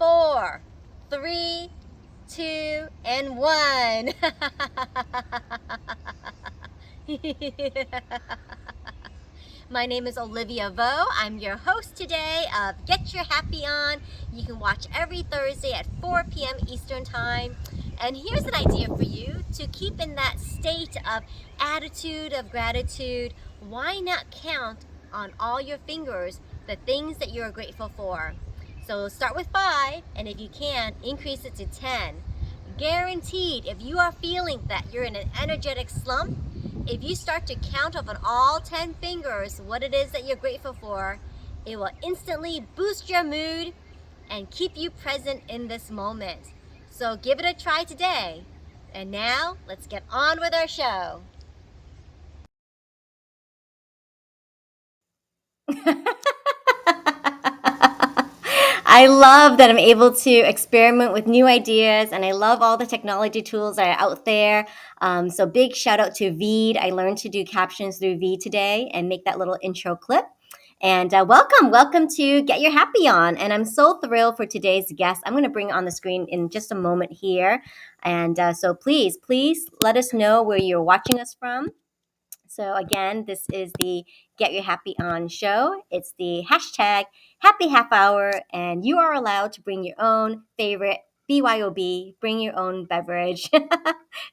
4, 3, 2, and 1. My name is Olivia B.O.B. I'm your host today of Get Your Happy On. You can watch every Thursday at 4 p.m. Eastern Time. And here's an idea for you to keep in that state of attitude of gratitude. Why not count on all your fingers the things that you're grateful for? So start with 5, and if you can, increase it to 10. Guaranteed, if you are feeling that you're in an energetic slump, if you start to count up on all 10 fingers what it is that you're grateful for, it will instantly boost your mood and keep you present in this moment. So give it a try today. And now, let's get on with our show. I love that I'm able to experiment with new ideas, and I love all the technology tools that are out there. So big shout out to Veed. I learned to do captions through Veed today and make that little intro clip. And welcome to Get Your Happy On. And I'm so thrilled for today's guest. I'm going to bring it on the screen in just a moment here. And so please let us know where you're watching us from. So again, this is the Get Your Happy On show. It's the hashtag Happy Half Hour, and you are allowed to bring your own favorite B.Y.O.B. Bring your own beverage,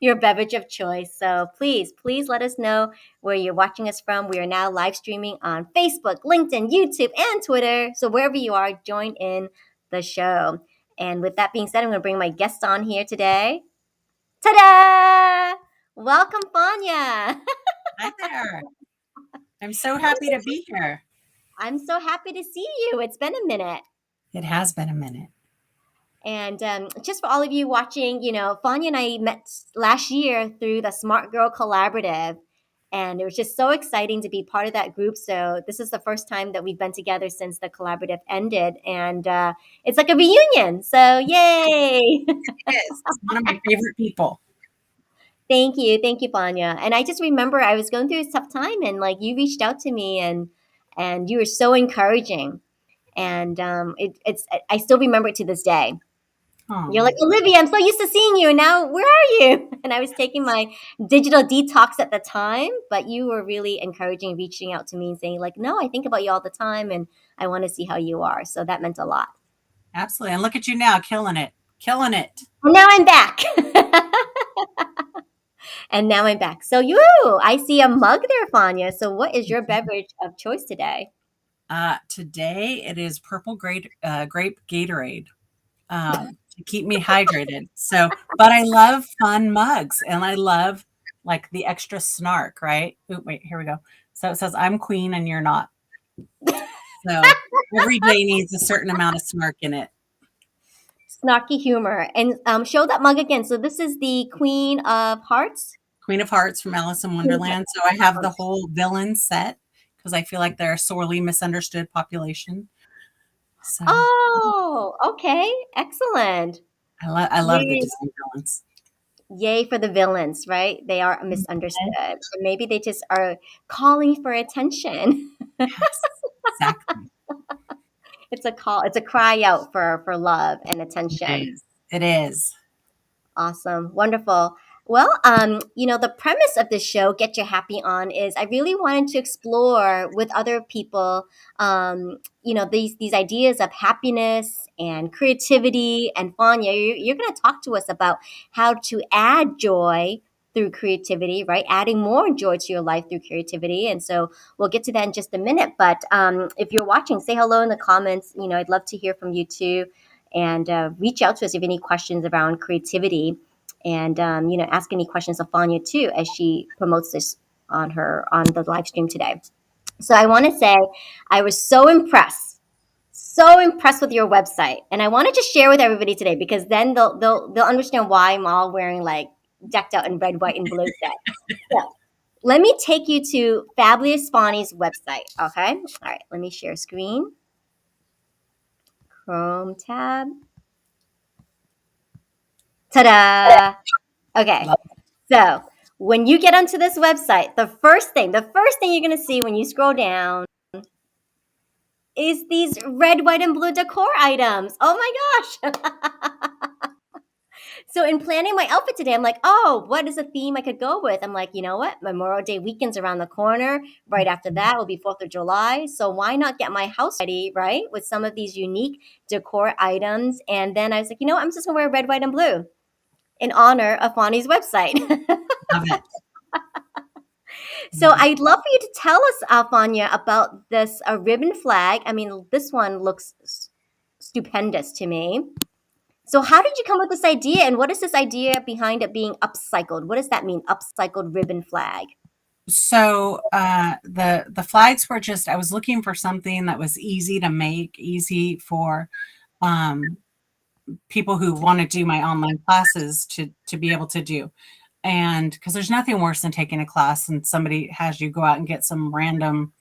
your beverage of choice. So please let us know where you're watching us from. We are now live streaming on Facebook, LinkedIn, YouTube, and Twitter. So wherever you are, join in the show. And with that being said, I'm going to bring my guest on here today. Ta-da! Welcome, Fonya. Hi there. I'm so happy to be here. I'm so happy to see you. It's been a minute. It has been a minute. And just for all of you watching, Fonya and I met last year through the Smart Girl Collaborative. And it was just so exciting to be part of that group. So this is the first time that we've been together since the collaborative ended. And it's like a reunion. So yay. It is. It's one of my favorite people. Thank you, Fonya. And I just remember I was going through a tough time, and like you reached out to me, and you were so encouraging. And I still remember it to this day. Oh. You're like, Olivia, I'm so used to seeing you. Now, where are you? And I was taking my digital detox at the time, but you were really encouraging, reaching out to me and saying like, no, I think about you all the time, and I want to see how you are. So that meant a lot. Absolutely. And look at you now, killing it. And now I'm back. And now I'm back. So I see a mug there, Fonya. So what is your beverage of choice today? Today it is purple grape Gatorade to keep me hydrated. But I love fun mugs, and I love like the extra snark, right? Ooh, wait, here we go. So it says, I'm queen and you're not. So every day needs a certain amount of snark in it. Snarky humor. And show that mug again. So this is the Queen of Hearts. Queen of Hearts from Alice in Wonderland. So I have the whole villain set because I feel like they're a sorely misunderstood population. So, oh, okay. Excellent. I love the Disney villains. Yay for the villains, right? They are misunderstood. Or maybe they just are calling for attention. Yes, exactly. It's a call. It's a cry out for love and attention. It is. Awesome. Wonderful. Well, the premise of this show, Get Your Happy On, is I really wanted to explore with other people, these ideas of happiness and creativity. And Fonya, you're going to talk to us about how to add joy through creativity, right? Adding more joy to your life through creativity. And so we'll get to that in just a minute. But if you're watching, say hello in the comments. I'd love to hear from you too. And reach out to us if you have any questions around creativity. And ask any questions of Fonya too as she promotes this on the live stream today. So I want to say I was so impressed with your website, and I want to just share with everybody today because then they'll understand why I'm all wearing like decked out in red, white, and blue set. So let me take you to Fabulous Bonnie's website. Okay, all right. Let me share screen. Chrome tab. Ta-da! Okay, so when you get onto this website, the first thing you're going to see when you scroll down is these red, white, and blue decor items. Oh my gosh. So in planning my outfit today, I'm like, oh, what is a theme I could go with? I'm like, you know what? Memorial Day weekend's around the corner. Right after that will be 4th of July. So why not get my house ready, right? With some of these unique decor items. And then I was like, you know what? I'm just gonna wear red, white, and blue in honor of Fonny's website. Love it. So I'd love for you to tell us, Fonya, about this ribbon flag. I mean, this one looks stupendous to me. So how did you come with this idea, and what is this idea behind it being upcycled? What does that mean, upcycled ribbon flag? So the flags were just I was looking for something that was easy to make, easy for um, people who want to do my online classes to be able to do. And because there's nothing worse than taking a class and somebody has you go out and get some random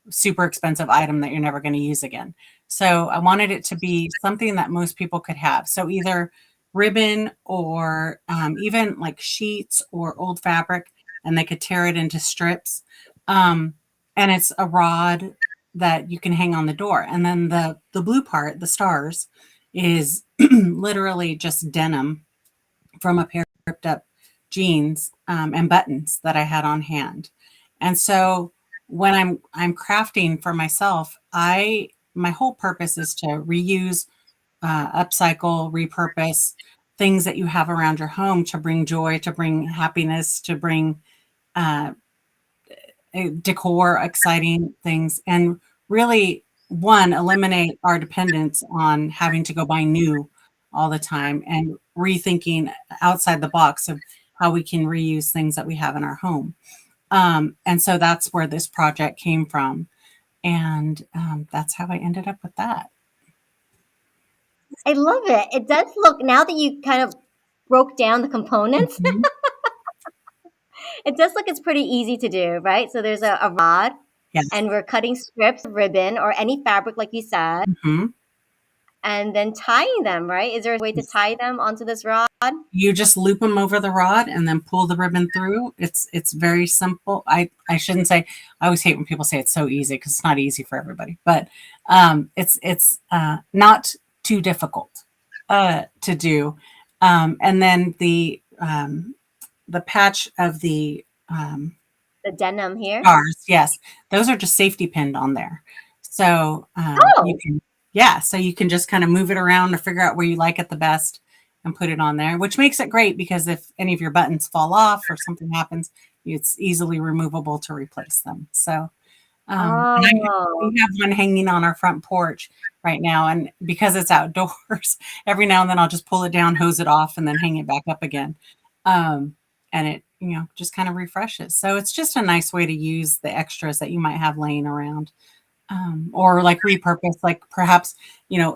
super expensive item that you're never going to use again. So I wanted it to be something that most people could have. So either ribbon or even like sheets or old fabric, and they could tear it into strips. Um, and it's a rod that you can hang on the door. And then the blue part, the stars, is literally just denim from a pair of ripped up jeans and buttons that I had on hand. And so when I'm crafting for myself, my whole purpose is to reuse, upcycle, repurpose things that you have around your home to bring joy, to bring happiness, to bring uh, decor, exciting things, and really one eliminate our dependence on having to go buy new all the time and rethinking outside the box of how we can reuse things that we have in our home. And so that's where this project came from. And that's how I ended up with that. I love it. It does look, now that you kind of broke down the components, Mhm. it does look it's pretty easy to do, right? So there's a rod, Yes. and we're cutting strips of ribbon or any fabric, like you said, Mhm. and then tying them, right? Is there a way to tie them onto this rod? You just loop them over the rod and then pull the ribbon through. It's very simple. I shouldn't say I always hate when people say it's so easy because it's not easy for everybody, but it's not too difficult to do. And then the patch of the The denim here. stars, yes, those are just safety pinned on there. So you Oh, can, yeah, so you can just kind of move it around to figure out where you like it the best and put it on there, which makes it great because if any of your buttons fall off or something happens, it's easily removable to replace them. So, and oh, we have one hanging on our front porch right now, and because it's outdoors, every now and then I'll just pull it down, hose it off, and then hang it back up again. Um, and it, just kind of refreshes. So it's just a nice way to use the extras that you might have laying around, or like repurpose, like perhaps,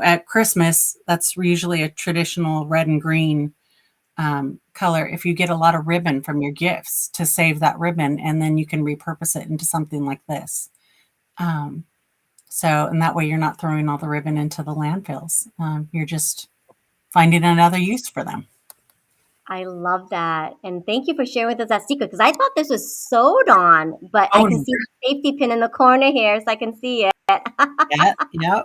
at Christmas, that's usually a traditional red and green color. If you get a lot of ribbon from your gifts to save that ribbon, and then you can repurpose it into something like this. Um, and that way you're not throwing all the ribbon into the landfills. You're just finding another use for them. I love that. And thank you for sharing with us that secret, because I thought this was sewed on, but I Oh, can no. see the safety pin in the corner here, so I can see it. Yeah, yeah.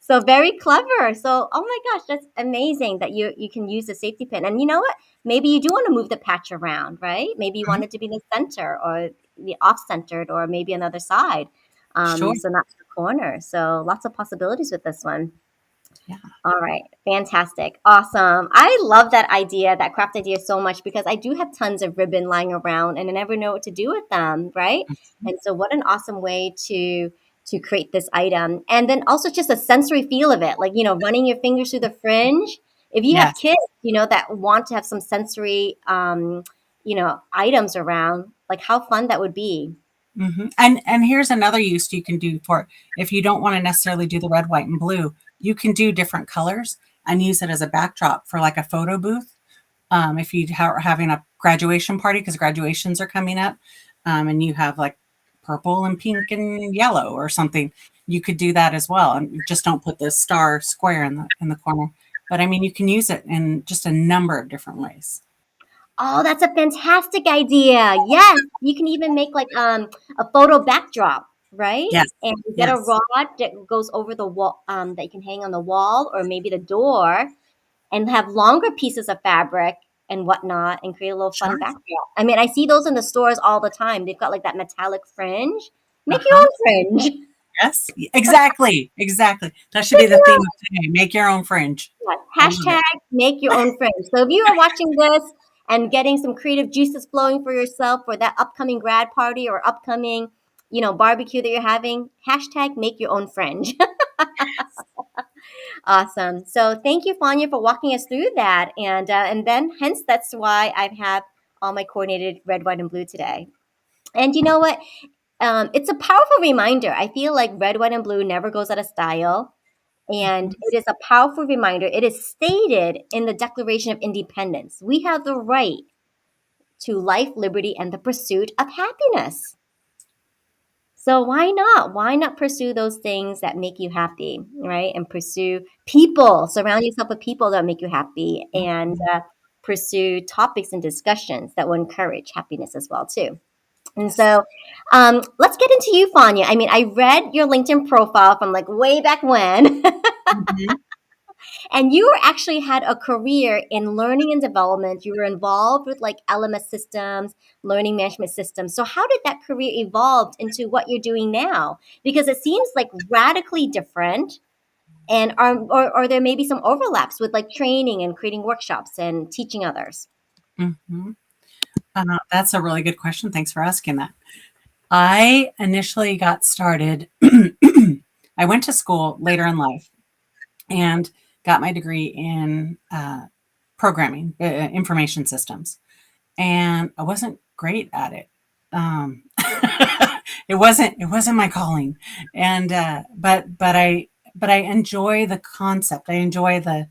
So very clever. So, oh my gosh, that's amazing that you can use the safety pin. And you know what? Maybe you do want to move the patch around, right? Maybe you Mhm. want it to be the center or the off centered or maybe another side. Sure. So not the corner. So lots of possibilities with this one. Yeah. All right, fantastic, awesome. I love that idea, that craft idea so much because I do have tons of ribbon lying around and I never know what to do with them, right? Mhm. And so, what an awesome way to create this item, and then also just a sensory feel of it, like running your fingers through the fringe. If you have Yes. kids, that want to have some sensory, items around, like how fun that would be. And here's another use you can do for it. If you don't want to necessarily do the red, white, and blue, you can do different colors and use it as a backdrop for like a photo booth. If you are having a graduation party, because graduations are coming up, and you have like purple and pink and yellow or something, you could do that as well. And you just don't put the star square in the corner. But I mean, you can use it in just a number of different ways. Oh, that's a fantastic idea. Yes, you can even make like a photo backdrop, right? Yes. And you get a Yes. rod that goes over the wall, that you can hang on the wall or maybe the door, and have longer pieces of fabric and whatnot, and create a little fun Sure. backdrop. I mean, I see those in the stores all the time. They've got like that metallic fringe. Make your Uh-huh. own fringe. Yes. Exactly. Exactly. That should be Make the your theme own. of today. Make your own fringe. Yeah. I love Hashtag it. make your own fringe. So if you are watching this and getting some creative juices flowing for yourself for that upcoming grad party or upcoming, barbecue that you're having, hashtag make your own fringe. Awesome. So thank you, Fanya, for walking us through that, and then hence that's why I have all my coordinated red, white, and blue today. And you know what? It's a powerful reminder. I feel like red, white, and blue never goes out of style. And Mhm. it is a powerful reminder. It is stated in the Declaration of Independence. We have the right to life, liberty, and the pursuit of happiness. So why not? Why not pursue those things that make you happy, right? And pursue people, surround yourself with people that make you happy, and Mhm. pursue topics and discussions that will encourage happiness as well too. And Yes. so, let's get into you, Fanya. I mean, I read your LinkedIn profile from like way back when, Mhm. and you actually had a career in learning and development. You were involved with like LMS systems, learning management systems. So how did that career evolve into what you're doing now? Because it seems like radically different. And or there may be some overlaps with like training and creating workshops and teaching others. Mhm. That's a really good question. Thanks for asking that. I initially got started I went to school later in life and got my degree in, programming, information systems, and I wasn't great at it. Um, it wasn't my calling, and, but I enjoy the concept. I enjoy the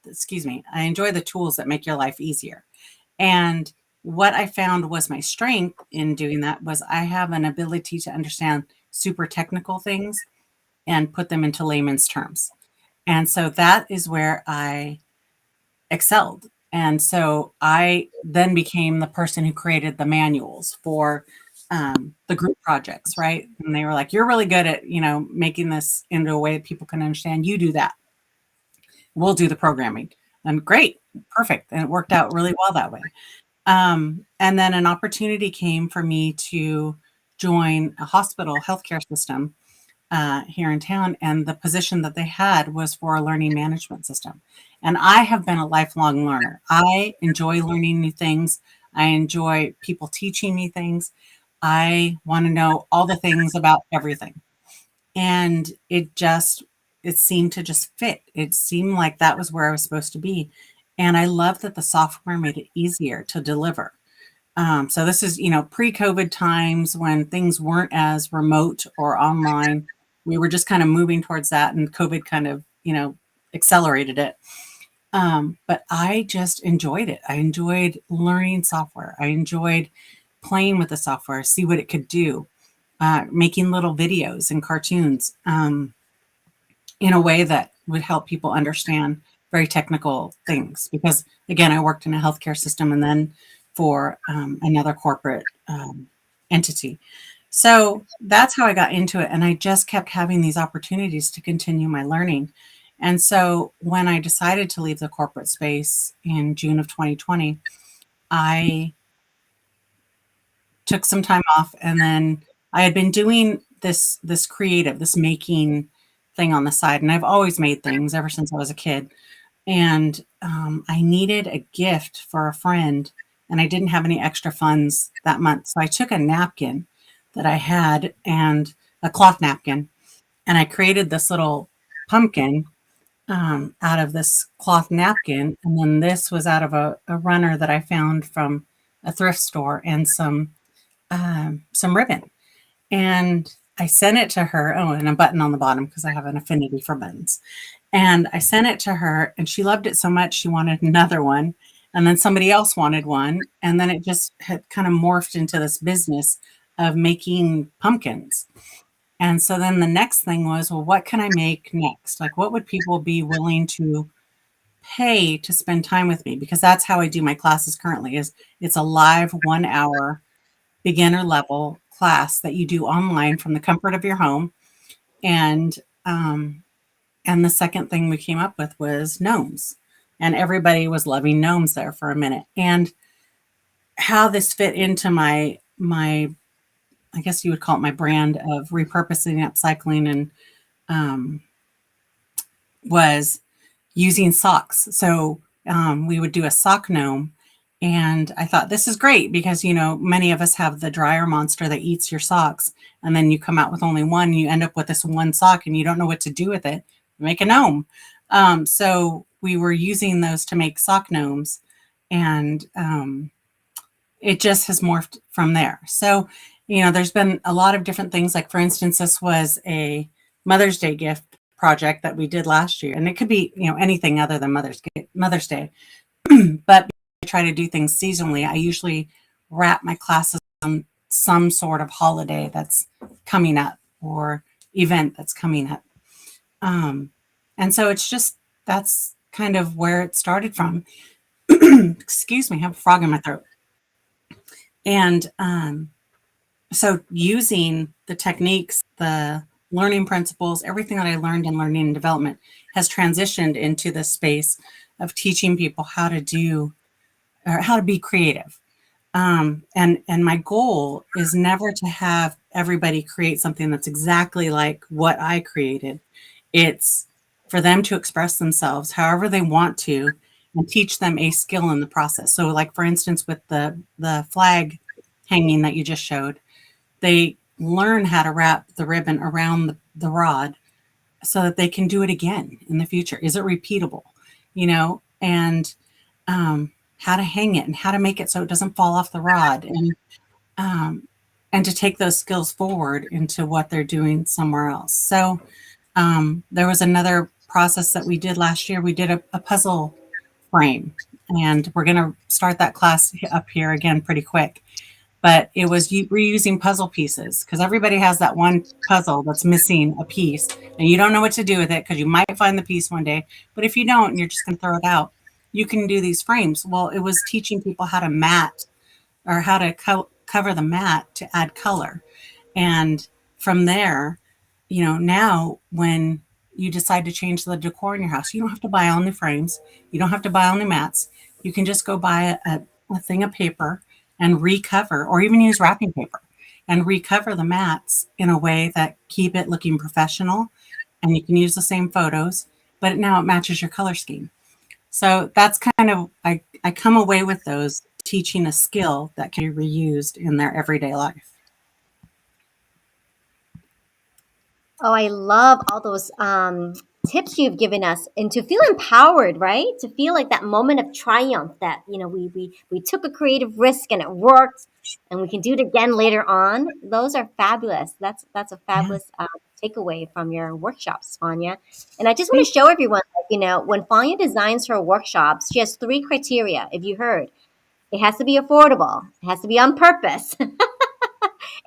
excuse me, I enjoy the tools that make your life easier. And what I found was my strength in doing that was I have an ability to understand super technical things and put them into layman's terms. And so that is where I excelled. And so I then became the person who created the manuals for the group projects, right? And they were like, "You're really good at making this into a way that people can understand. You do that. We'll do the programming." And great, perfect, and it worked out really well that way. And then an opportunity came for me to join a hospital healthcare system here in town, and the position that they had was for a learning management system. And I have been a lifelong learner. I enjoy learning new things. I enjoy people teaching me things. I want to know all the things about everything. And it seemed to just fit. It seemed like that was where I was supposed to be. And I love that the software made it easier to deliver. So this is, pre-COVID times when things weren't as remote or online. We were just kind of moving towards that, and COVID kind of, accelerated it. But I just enjoyed it. I enjoyed learning software. I enjoyed playing with the software, see what it could do, making little videos and cartoons in a way that would help people understand very technical things. Because again, I worked in a healthcare system and then for another corporate entity. So that's how I got into it. And I just kept having these opportunities to continue my learning. And so when I decided to leave the corporate space in June of 2020, I took some time off, and then I had been doing this creative, this making thing on the side, and I've always made things ever since I was a kid. And I needed a gift for a friend, and I didn't have any extra funds that month, so I took a napkin that I had and a cloth napkin, and I created this little pumpkin out of this cloth napkin, and then this was out of a runner that I found from a thrift store and some ribbon. And I sent it to her. Oh, and a button on the bottom because I have an affinity for buttons. And I sent it to her, and she loved it so much she wanted another one. And then somebody else wanted one. And then it just had kind of morphed into this business of making pumpkins. And so then the next thing was, well, what can I make next? Like, what would people be willing to pay to spend time with me? Because that's how I do my classes currently is it's a live 1 hour beginner level class that you do online from the comfort of your home. And and the second thing we came up with was gnomes. And everybody was loving gnomes there for a minute. And how this fit into my I guess you would call it my brand of repurposing, upcycling, and um, was using socks. So we would do a sock gnome. And I thought this is great because, many of us have the dryer monster that eats your socks. And then you come out with only one, you end up with this one sock and you don't know what to do with it. Make a gnome. So we were using those to make sock gnomes. And it just has morphed from there. So, there's been a lot of different things. Like, for instance, this was a Mother's Day gift project that we did last year. And it could be, anything other than Mother's Day. But I try to do things seasonally. I usually wrap my classes on some sort of holiday that's coming up or event that's coming up. And so that's kind of where it started from. Excuse me, I have a frog in my throat. And so using the techniques, the learning principles, everything that I learned in learning and development has transitioned into the space of teaching people how to do or how to be creative. And my goal is never to have everybody create something that's exactly like what I created. It's for them to express themselves however they want to and teach them a skill in the process. So, like, for instance, with the flag hanging that you just showed, they learn how to wrap the ribbon around the rod so that they can do it again in the future. Is it repeatable? And how to hang it and how to make it so it doesn't fall off the rod, and to take those skills forward into what they're doing somewhere else. So there was another process that we did last year. We did a puzzle frame, and we're going to start that class up here again pretty quick. But it was reusing puzzle pieces because everybody has that one puzzle that's missing a piece and you don't know what to do with it because you might find the piece one day. But if you don't, and you're just going to throw it out, you can do these frames. Well, it was teaching people how to mat or how to cover the mat to add color. And from there, now when you decide to change the decor in your house, you don't have to buy all new frames. You don't have to buy all new mats. You can just go buy a thing of paper and recover, or even use wrapping paper and recover the mats in a way that keep it looking professional. And you can use the same photos, but now it matches your color scheme. So that's kind of, I come away with those teaching a skill that can be reused in their everyday life. Oh, I love all those tips you've given us, and to feel empowered, right? To feel like that moment of triumph that we took a creative risk and it worked, and we can do it again later on. Those are fabulous. That's a Yeah. fabulous takeaway from your workshops, Fonya. And I just want Thank to show everyone, like, when Fonya designs her workshops, she has three criteria. If you heard, it has to be affordable, it has to be on purpose, and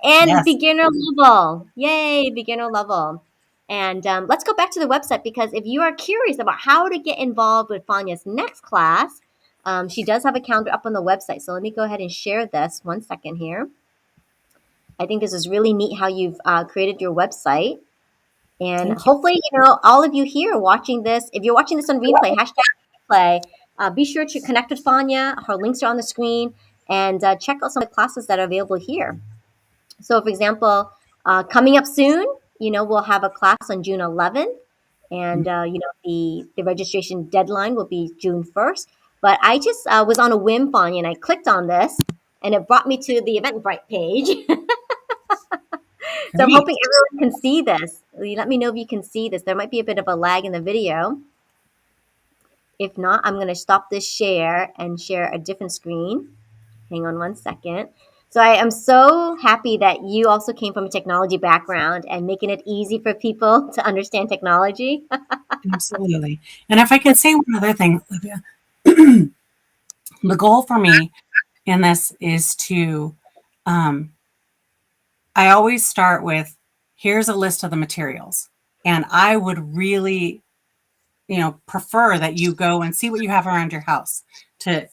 Yes. beginner level. Yay, beginner level. And let's go back to the website, because if you are curious about how to get involved with Fonya's next class, she does have a calendar up on the website. So let me go ahead and share this 1 second here. I think this is really neat how you've created your website. And Thank you. hopefully, all of you here watching this, if you're watching this on replay, hashtag replay, be sure to connect with Fonya. Her links are on the screen. And check out some of the classes that are available here. So, for example, coming up soon, we'll have a class on June 11th, and the registration deadline will be June 1st. But I just was on a whim, Fonya, and I clicked on this, and it brought me to the Eventbrite page. So I'm Great. hoping everyone can see this. Let me know if you can see this. There might be a bit of a lag in the video. If not, I'm going to stop this share and share a different screen. Hang on 1 second. So I am so happy that you also came from a technology background and making it easy for people to understand technology. Absolutely. And if I can say one other thing, Olivia, the goal for me in this is to, I always start with, here's a list of the materials. And I would really, prefer that you go and see what you have around your house to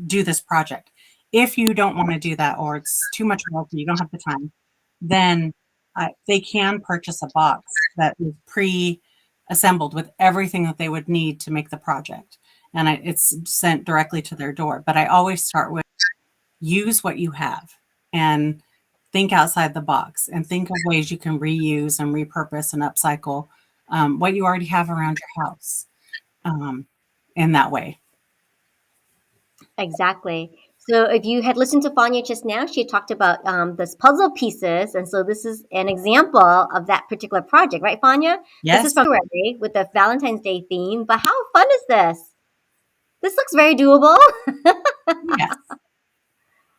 do this project. If you don't want to do that or it's too much work and you don't have the time, then they can purchase a box that is pre-assembled with everything that they would need to make the project. And it's sent directly to their door. But I always start with use what you have and think outside the box and think of ways you can reuse and repurpose and upcycle what you already have around your house um, in that way. Exactly. So if you had listened to Fanya just now, she talked about this puzzle pieces, and so this is an example of that particular project, right, Fanya? This is Yes. from February with the Valentine's Day theme. But how fun is this? This looks very doable Yes.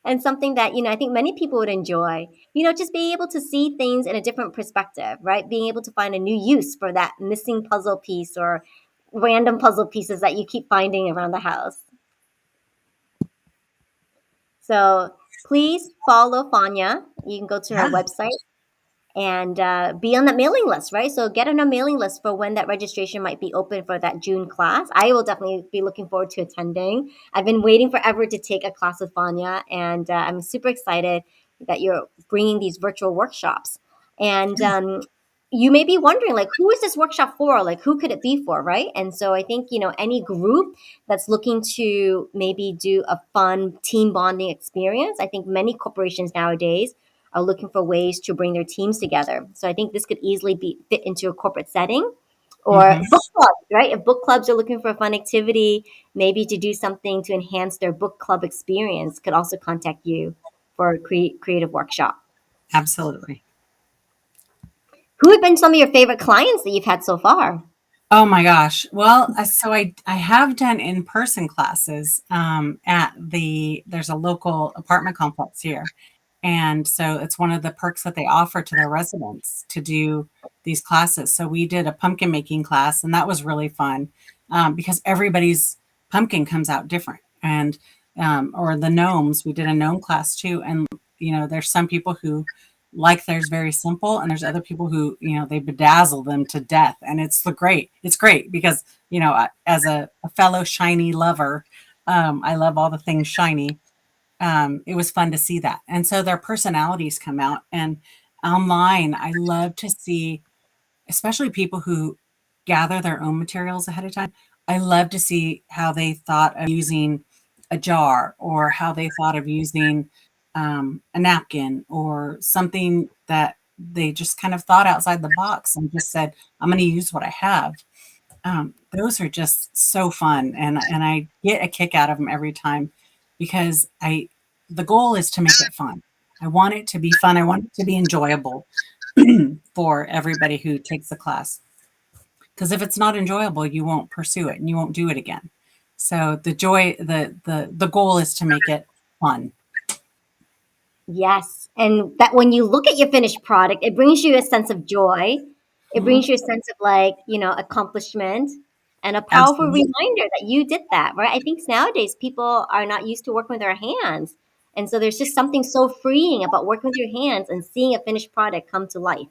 and something that I think many people would enjoy. Just being able to see things in a different perspective, right? Being able to find a new use for that missing puzzle piece or random puzzle pieces that you keep finding around the house. So please follow Fanya. You can go to her Yeah. website and be on that mailing list, right? So get on a mailing list for when that registration might be open for that June class. I will definitely be looking forward to attending. I've been waiting forever to take a class with Fanya, and I'm super excited that you're bringing these virtual workshops. And you may be wondering, like, who is this workshop for? Like, who could it be for, right? And so I think, any group that's looking to maybe do a fun team bonding experience. I think many corporations nowadays are looking for ways to bring their teams together. So I think this could easily be fit into a corporate setting or Hmm. book clubs, right? If book clubs are looking for a fun activity, maybe to do something to enhance their book club experience, could also contact you for a creative workshop. Absolutely. Who have been some of your favorite clients that you've had so far? Oh my gosh. Well, so I have done in-person classes at there's a local apartment complex here. And so it's one of the perks that they offer to their residents to do these classes. So we did a pumpkin making class, and that was really fun because everybody's pumpkin comes out different. And or the gnomes, we did a gnome class too. And there's some people who like theirs very simple, and there's other people who they bedazzle them to death, and it's great because as a fellow shiny lover, I love all the things shiny. It was fun to see that. And so their personalities come out. And online, I love to see, especially people who gather their own materials ahead of time. I love to see how they thought of using a jar or how they thought of using a napkin or something that they just kind of thought outside the box and just said, I'm going to use what I have. Those are just so fun, and I get a kick out of them every time because the goal is to make it fun. I want it to be fun. I want it to be enjoyable for everybody who takes the class. Because if it's not enjoyable, you won't pursue it and you won't do it again. So the goal is to make it fun. Yes. And that when you look at your finished product, it brings you a sense of joy. It Mhm. brings you a sense of like, accomplishment and a powerful Absolutely. reminder that you did that, right? I think nowadays people are not used to working with their hands. And so there's just something so freeing about working with your hands and seeing a finished product come to life.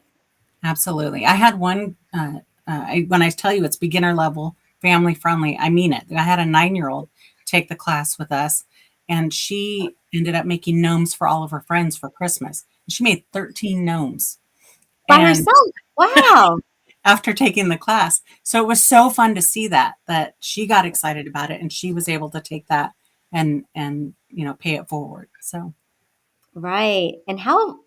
Absolutely. I had one, when I tell you it's beginner level, family friendly, I mean it. I had a 9-year-old take the class with us, and she ended up making gnomes for all of her friends for Christmas. She made 13 gnomes. By And herself. Wow. after taking the class, so it was so fun to see that she got excited about it and she was able to take that and pay it forward. So, Right. And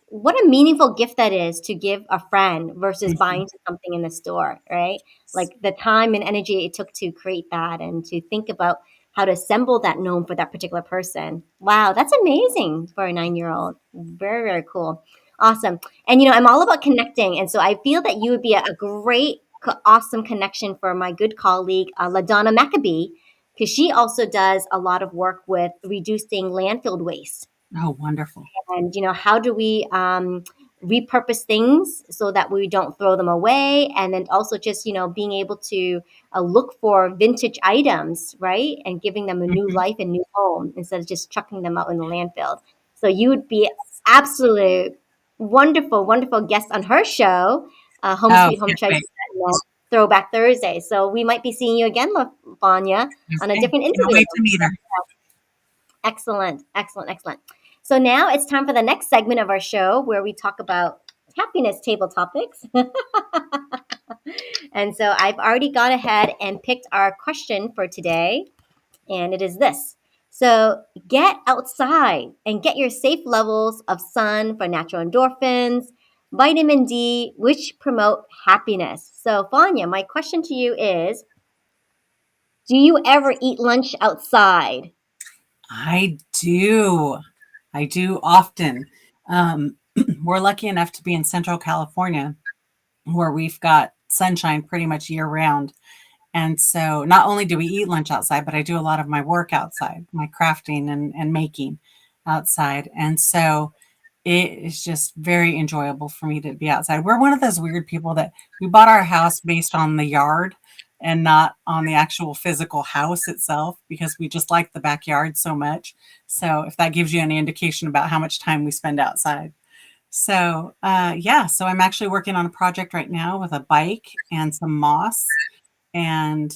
what a meaningful gift that is to give a friend versus mhm. buying something in the store, right? Like the time and energy it took to create that and to think about how to assemble that gnome for that particular person. Wow, that's amazing for a 9-year-old. Very, very cool. Awesome. And I'm all about connecting. And so I feel that you would be a great, awesome connection for my good colleague, LaDonna Maccabee, because she also does a lot of work with reducing landfill waste Oh, wonderful. and how do we repurpose things so that we don't throw them away, and then also just being able to look for vintage items, right, and giving them a new Mhm. life and new home instead of just chucking them out in the landfill. So you would be absolute wonderful, wonderful guest on her show, Home Oh, Sweet Home can't Treasures wait. and Throwback Thursday. So we might be seeing you again, Vanya, on a Okay. different Can't interview. wait to meet her. Excellent, excellent, excellent. So now it's time for the next segment of our show where we talk about happiness table topics. And so I've already gone ahead and picked our question for today, and it is this. So get outside and get your safe levels of sun for natural endorphins, vitamin D, which promote happiness. So, Fanya, my question to you is, do you ever eat lunch outside? I do. I do often. Um, we're lucky enough to be in Central California where we've got sunshine pretty much year round. And so not only do we eat lunch outside, but I do a lot of my work outside, my crafting and making outside. And so it is just very enjoyable for me to be outside. We're one of those weird people that we bought our house based on the yard and not on the actual physical house itself because we just like the backyard so much. So if that gives you any indication about how much time we spend outside. So yeah, so I'm actually working on a project right now with a bike and some moss. And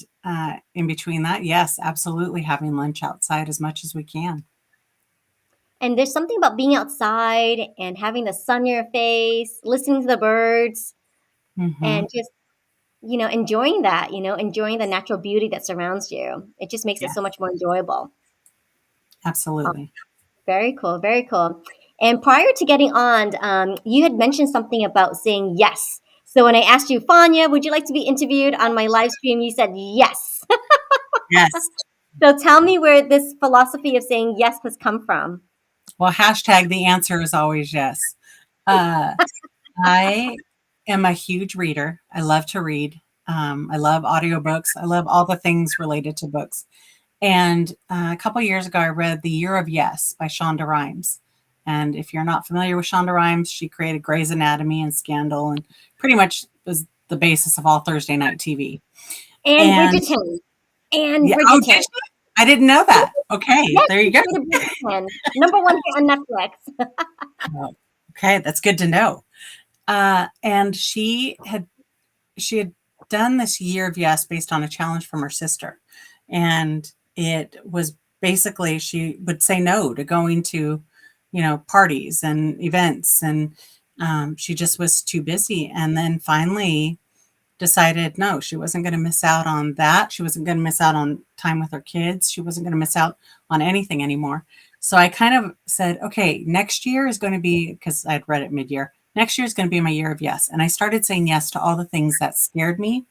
in between that, yes, absolutely having lunch outside as much as we can. And there's something about being outside and having the sun in your face, listening to the birds, Hmm. and just, enjoying that, enjoying the natural beauty that surrounds you. It just makes it Yeah, so much more enjoyable. absolutely. Very cool, very cool. And prior to getting on, you had mentioned something about saying yes. So when I asked you, Fanya, would you like to be interviewed on my live stream? You said yes. Yes. So tell me where this philosophy of saying yes has come from. Well, hashtag the answer is always yes. Uh, I am a huge reader. I love to read. I love audiobooks. I love all the things related to books. And a couple years ago, I read The Year of Yes by Shonda Rhimes. And if you're not familiar with Shonda Rhimes, she created Grey's Anatomy and Scandal and pretty much was the basis of all Thursday night TV. And And Bridgerton. And yeah, oh, did Bridgerton. she? I didn't know that. Okay, Yes, there she you go. created Bridgerton. Number one hit on Netflix. Oh, okay, that's good to know. And she had done this Year of Yes based on a challenge from her sister. And it was basically she would say no to going to, parties and events. And she just was too busy. And then finally decided no, she wasn't going to miss out on that. She wasn't going to miss out on time with her kids. She wasn't going to miss out on anything anymore. So I kind of said, okay, next year is going to be, because I'd read it mid year, next year is going to be my year of yes. And I started saying yes to all the things that scared me,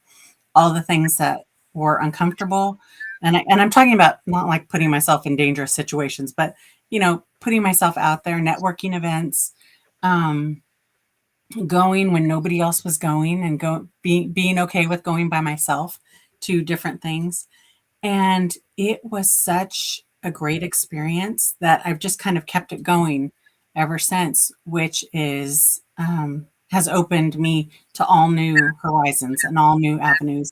all the things that were uncomfortable. And I'm talking about not like putting myself in dangerous situations, but, putting myself out there, networking events, um, going when nobody else was going and being okay with going by myself to different things. And it was such a great experience that I've just kind of kept it going ever since, which is has opened me to all new horizons and all new avenues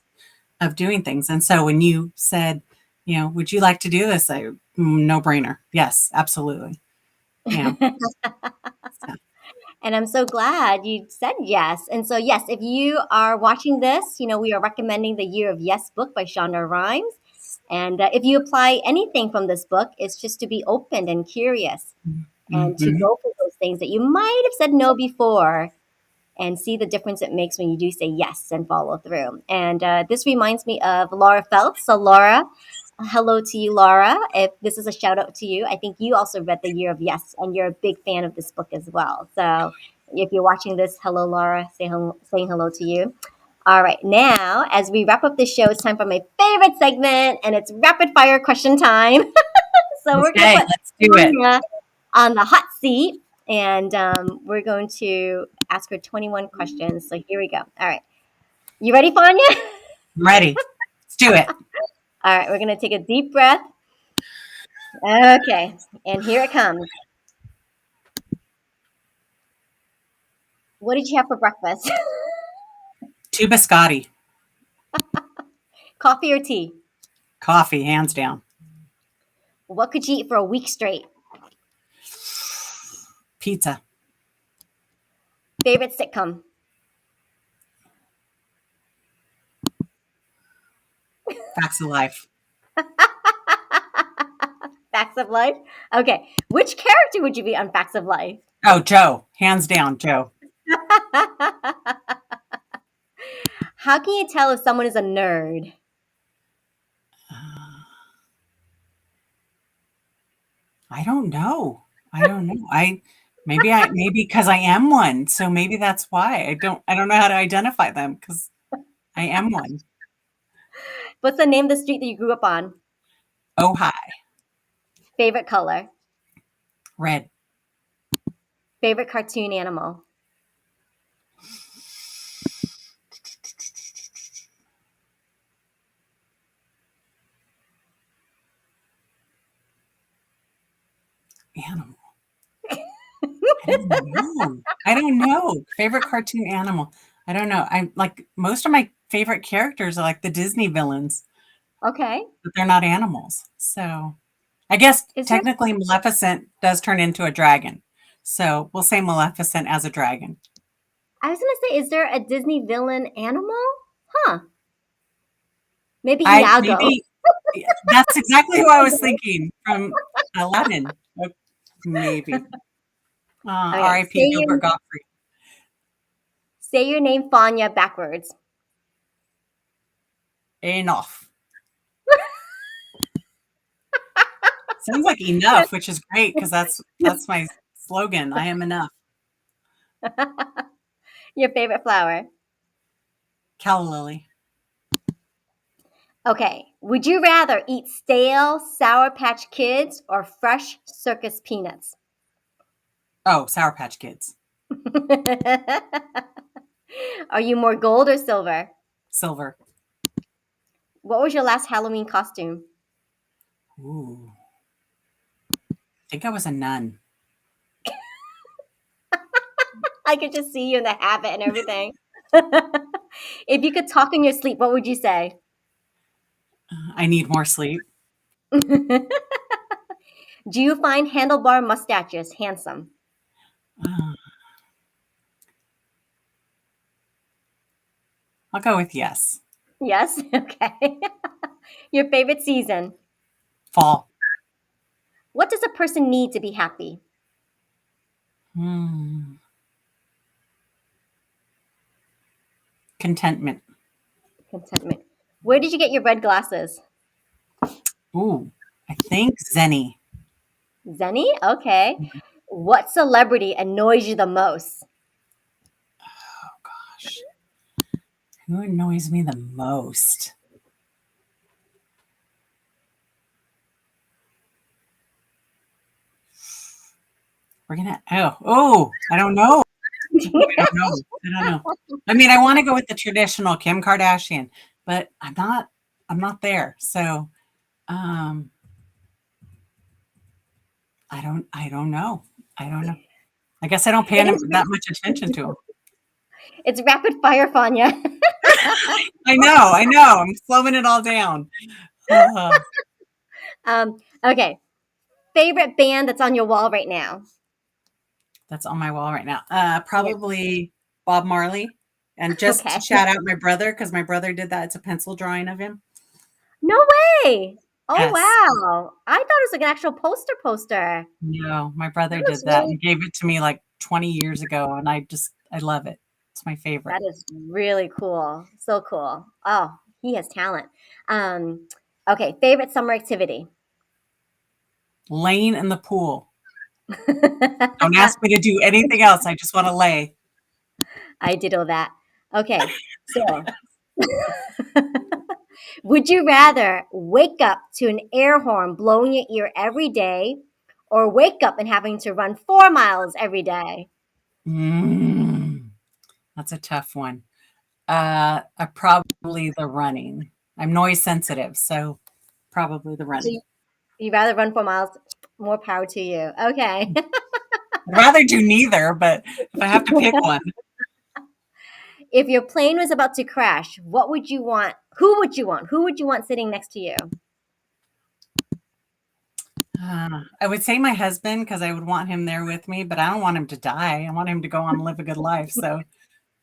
of doing things. And so when you said, would you like to do this? No brainer. Yes, absolutely. Yeah. So, And I'm so glad you said yes. And so, yes, if you are watching this, we are recommending the Year of Yes book by Shonda Rhimes. And if you apply anything from this book, it's just to be open and curious and to mhm. go for those things that you might have said no before and see the difference it makes when you do say yes and follow through. And this reminds me of Laura Phelps. So, Laura, hello to you, Laura. If this is a shout out to you, I think you also read The Year of Yes, and you're a big fan of this book as well. So, if you're watching this, hello, Laura, saying hello to you. All right, now as we wrap up this show, it's time for my favorite segment, and it's rapid fire question time. So we're gonna Okay, put let's do it. Sonia on the hot seat, and we're going to ask her 21 questions. So here we go. All right, you ready, Fonya? I'm ready. Let's do it. All right, we're gonna take a deep breath. Okay, and here it comes. What did you have for breakfast? Two biscotti, Coffee or tea? coffee, hands down. What could you eat for a week straight? Pizza, Favorite sitcom? facts of life. Facts of Life? Okay. Which character would you be on Facts of Life? Oh, Joe. Hands down, Joe. How can you tell if someone is a nerd? I don't know. I don't know. Maybe because I am one. So maybe that's why. I don't know how to identify them because I am one. What's the name of the street that you grew up on? Oh, hi. Favorite color? Red. Favorite cartoon animal? Animal. I don't know. I don't know. Favorite cartoon animal. I don't know. I like most of my favorite characters are like the Disney villains, Okay. but they're not animals. So I guess Is there technically Maleficent does turn into a dragon. So we'll say Maleficent as a dragon. I was gonna say, is there a Disney villain animal? Huh. Maybe I Iago. maybe that's exactly who I was thinking from Aladdin. Maybe. Okay. R.I.P. Gilbert Gottfried. Say your name Fonya backwards. Enough. Sounds like enough, which is great because that's my slogan. I am enough. Your favorite flower. Calla lily. Okay. Would you rather eat stale Sour Patch Kids or fresh circus peanuts? Oh, Sour Patch Kids. Are you more gold or silver? Silver. What was your last Halloween costume? Ooh. I think I was a nun. I could just see you in the habit and everything. If you could talk in your sleep, what would you say? I need more sleep. Do you find handlebar mustaches handsome? Uh, I'll go with yes. Yes. Okay. Your favorite season? Fall. What does a person need to be happy? Hmm. Contentment. Contentment. Where did you get your red glasses? Ooh. I think Zenny. Zenny? Okay. What celebrity annoys you the most? Oh gosh. Who annoys me the most? We're gonna I don't know. I don't know. I don't know. I mean, I want to go with the traditional Kim Kardashian, but I'm not there. So um I don't know. I don't know. I guess I don't pay It is. that much attention to them. It's rapid fire, Fanya. I know. I'm slowing it all down. Uh, Okay. Favorite band that's on your wall right now? that's on my wall right now. Yeah. Probably Bob Marley. And just to Okay. shout out my brother, because my brother did that. It's a pencil drawing of him. No way. Oh Yes. wow. I thought it was like an actual poster. No, my That brother was did that really and gave it to me like 20 years ago, and I love it. It's my favorite. that is really cool. So cool. Oh, he has talent. Um, okay, favorite summer activity. Laying in the pool. Don't ask me to do anything else. I just want to lay. I did all that. Okay, so would you rather wake up to an air horn blowing your ear every day or wake up and having to run 4 miles every day? Mm, that's a tough one. Probably the running. I'm noise sensitive, so probably the So running. you'd rather run 4 miles? More power to you. Okay. I'd rather do neither, but if I have to pick one, If your plane was about to crash, what would you want? Who would you want? Who would you want sitting next to you? I would say my husband because I would want him there with me, but I don't want him to die. I want him to go on and live a good life. So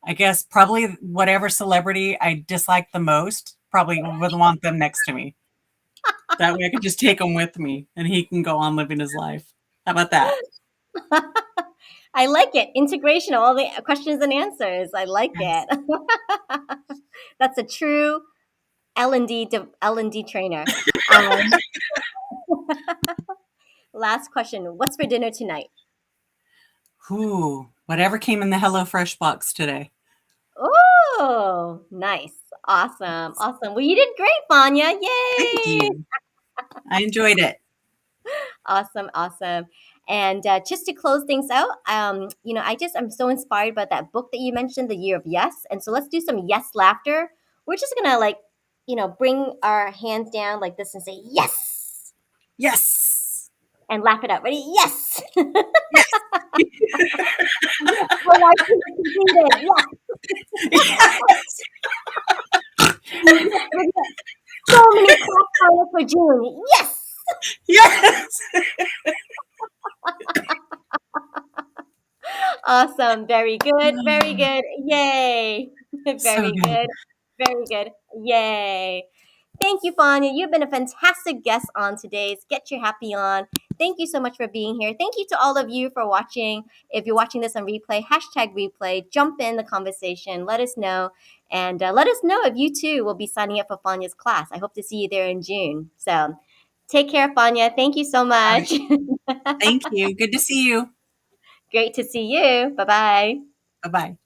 I guess probably whatever celebrity I dislike the most, probably would want them next to me. That way I could just take him with me and he can go on living his life. How about that? I like it. Integration of all the questions and answers. I like Yes. it. That's a true L&D trainer. Um, last question. What's for dinner tonight? Ooh, whatever came in the HelloFresh box today. Oh, nice. Awesome. Awesome. Well, you did great, Fonya. Thank Yay. you. I enjoyed it. Awesome. Awesome. And just to close things out, I'm so inspired by that book that you mentioned, The Year of Yes. And so let's do some yes laughter. We're just going to bring our hands down like this and say yes Yes. and laugh it out. Ready? Yes. Yes. Yes. We're like completed. Yes. Yes. Yes. Yes. So many clap finals for June. Yes. Yes. Awesome. Very good. Very good. Yay. So Very good. good. Very good. Yay. Thank you, Fanya. You've been a fantastic guest on today's Get Your Happy On. Thank you so much for being here. Thank you to all of you for watching. If you're watching this on replay, hashtag replay, jump in the conversation. Let us know. And let us know if you too will be signing up for Fanya's class. I hope to see you there in June. So take care, Fanya. Thank you so All right. much. Thank you. Good to see you. Great to see you. Bye bye. Bye bye.